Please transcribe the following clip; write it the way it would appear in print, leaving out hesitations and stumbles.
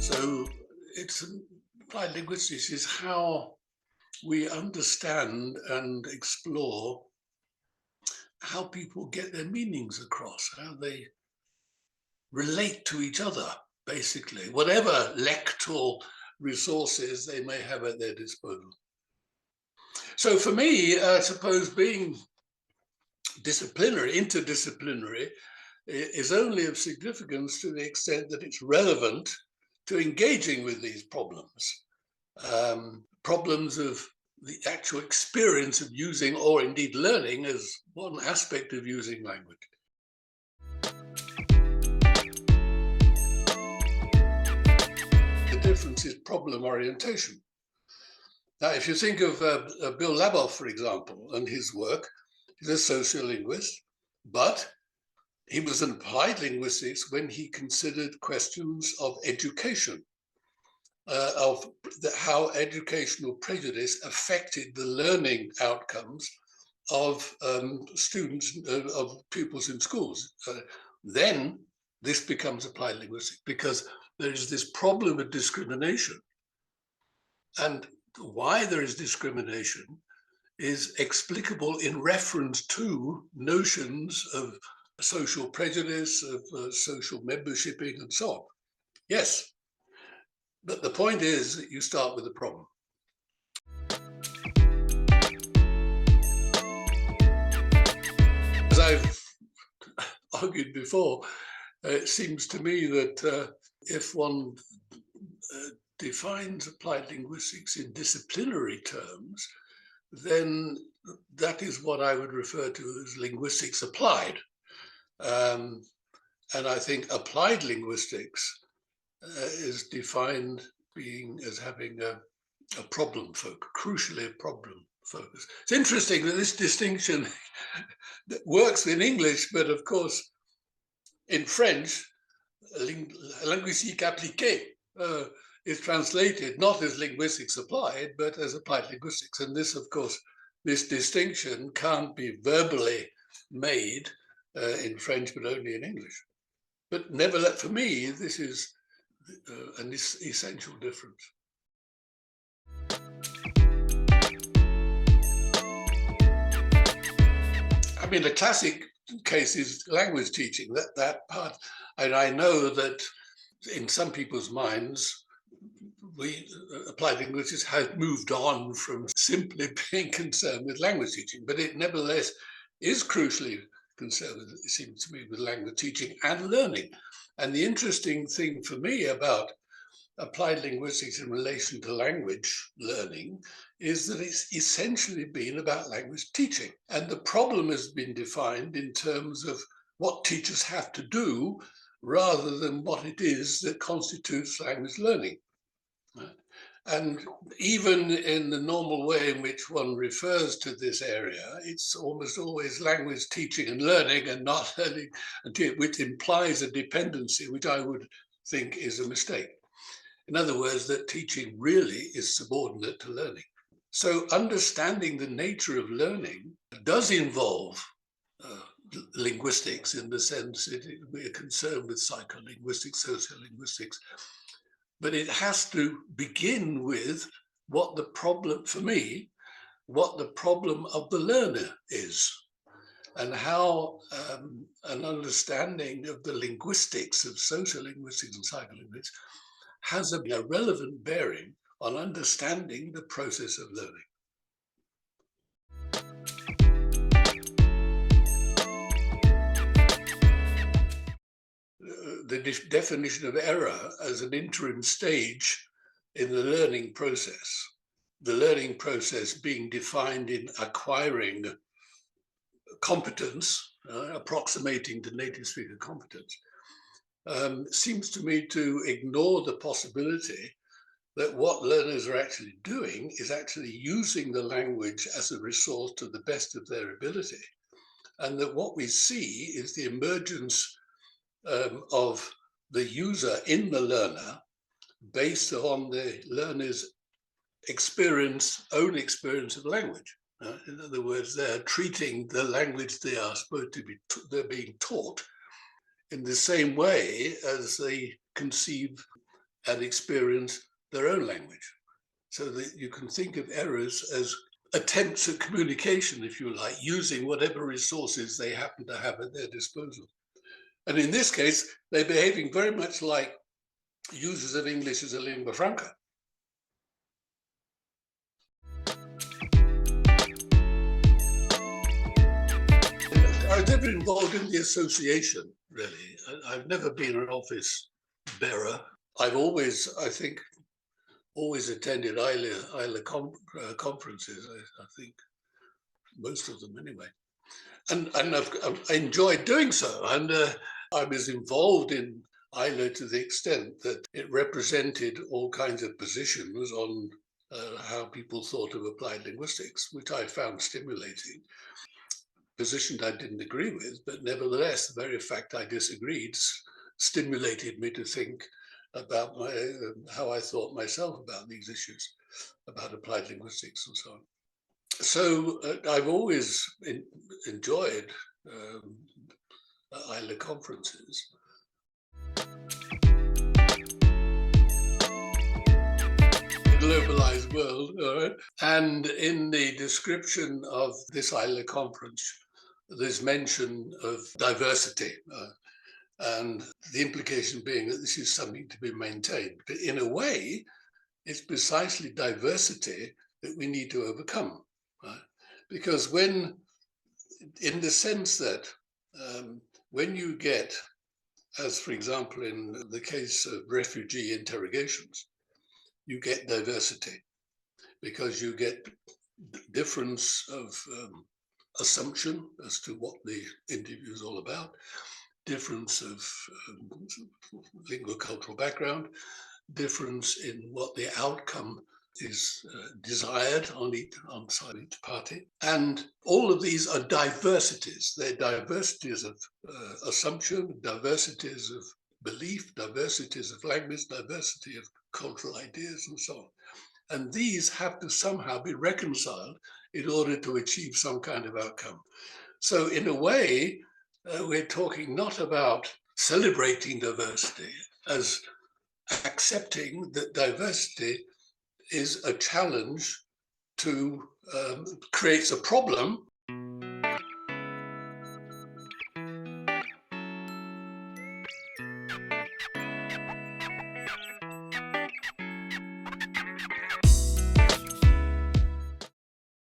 So applied linguistics is how we understand and explore how people get their meanings across, how they relate to each other, basically, whatever lectoral resources they may have at their disposal. So for me, I suppose being interdisciplinary, is only of significance to the extent that it's relevant to engaging with these problems. Problems of the actual experience of using, or indeed learning, as one aspect of using language. The difference is problem orientation. Now, if you think of Bill Labov, for example, and his work, he's a sociolinguist, but he was in applied linguistics when he considered questions of education, of how educational prejudice affected the learning outcomes of students, of pupils in schools. Then this becomes applied linguistics, because there is this problem of discrimination. And why there is discrimination is explicable in reference to notions of social prejudice, of social membershiping, and so on. Yes, but the point is that you start with the problem. As I've argued before, it seems to me that if one defines applied linguistics in disciplinary terms, then that is what I would refer to as linguistics applied. And I think applied linguistics is defined as having a problem focus, crucially a problem focus. It's interesting that this distinction works in English, but of course, in French, linguistique appliquée is translated not as linguistics applied, but as applied linguistics. And this, of course, this distinction can't be verbally made in French, but only in English. But nevertheless, for me, this is an essential difference. I mean, the classic case is language teaching, that part. And I know that in some people's minds, applied linguistics has moved on from simply being concerned with language teaching, but it nevertheless is crucially concerned, it seems to me, with language teaching and learning. And the interesting thing for me about applied linguistics in relation to language learning is that it's essentially been about language teaching. And the problem has been defined in terms of what teachers have to do rather than what it is that constitutes language learning. And even in the normal way in which one refers to this area, it's almost always language teaching and learning, and not learning, which implies a dependency, which I would think is a mistake. In other words, that teaching really is subordinate to learning. So understanding the nature of learning does involve linguistics, in the sense that we are concerned with psycholinguistics, sociolinguistics. But it has to begin with what the problem, for me, what the problem of the learner is, and how an understanding of the linguistics of sociolinguistics and psycholinguistics has a relevant bearing on understanding the process of learning. The definition of error as an interim stage in the learning process being defined in acquiring competence, approximating to native speaker competence, seems to me to ignore the possibility that what learners are actually doing is actually using the language as a resource to the best of their ability, and that what we see is the emergence of the user in the learner based on the learner's own experience of language. In other words, they're treating the language they are supposed to be, they're being taught in the same way as they conceive and experience their own language. So that you can think of errors as attempts at communication, if you like, using whatever resources they happen to have at their disposal. And in this case, they're behaving very much like users of English as a lingua franca. I was never involved in the association, really. I've never been an office bearer. I've always, I think, attended AILA conferences, I think, most of them anyway. And I enjoyed doing so. And I was involved in AILA to the extent that it represented all kinds of positions on how people thought of applied linguistics, which I found stimulating. Position I didn't agree with, but nevertheless, the very fact I disagreed stimulated me to think about how I thought myself about these issues, about applied linguistics and so on. So I've always enjoyed AILA conferences. Globalized world, all right? And in the description of this AILA conference, there's mention of diversity, and the implication being that this is something to be maintained. But in a way, it's precisely diversity that we need to overcome, right? Because when, in the sense that when you get, as for example, in the case of refugee interrogations, you get diversity because you get difference of assumption as to what the interview is all about, difference of linguocultural background, difference in what the outcome is desired on each party. And all of these are diversities. They're diversities of assumption, diversities of belief, diversities of language, diversity of cultural ideas, and so on. And these have to somehow be reconciled in order to achieve some kind of outcome. So in a way, we're talking not about celebrating diversity as accepting that diversity is a challenge to creates a problem